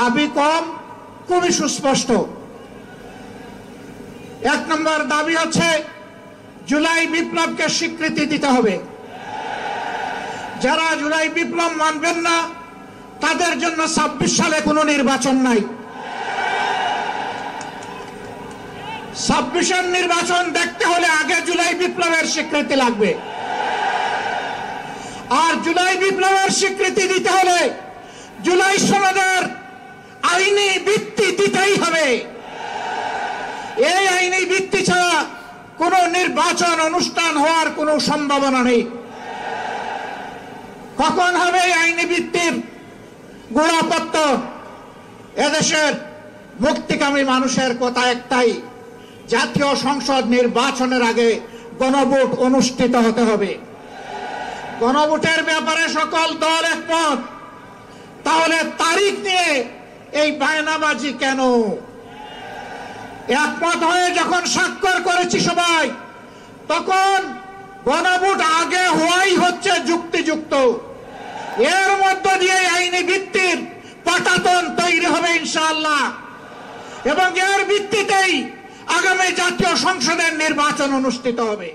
দাবি কম, খুবই সুস্পষ্ট। এক নম্বর দাবি হচ্ছে জুলাই বিপ্লবকে স্বীকৃতি দিতে হবে। যারা জুলাই বিপ্লব মানবেন না তাদের জন্য 26 সালে কোনো নির্বাচন নাই। 26-এর নির্বাচন দেখতে হলে আগে জুলাই বিপ্লবের স্বীকৃতি লাগবে। আর জুলাই বিপ্লবের স্বীকৃতি দিতে হলে জুলাই সনদের আইনি ভিত্তি দিতেই হবে। এই আইনি ভিত্তি ছাড়া কোন নির্বাচন অনুষ্ঠান হওয়ার কোনো সম্ভাবনা নেই। কখন হবে এই আইনি ভিত্তির গোড়াপত্তন? এদেশের মুক্তিকামী মানুষের কথা একটাই, জাতীয় সংসদ নির্বাচনের আগে গণভোট অনুষ্ঠিত হতে হবে। গণভোটের ব্যাপারে সকল দল একমত, তাহলে তারিখ নিয়ে এই বায়নাবাজি কেন? একমত হয়ে যখন স্বাক্ষর করেছি সবাই, তখন গণভোট আগে হওয়াই হচ্ছে যুক্তিযুক্ত। এর মধ্য দিয়ে আইনি ভিত্তির পাটাতন তৈরি হবে ইনশাআল্লাহ, এবং এর ভিত্তিতেই আগামী জাতীয় সংসদের নির্বাচন অনুষ্ঠিত হবে।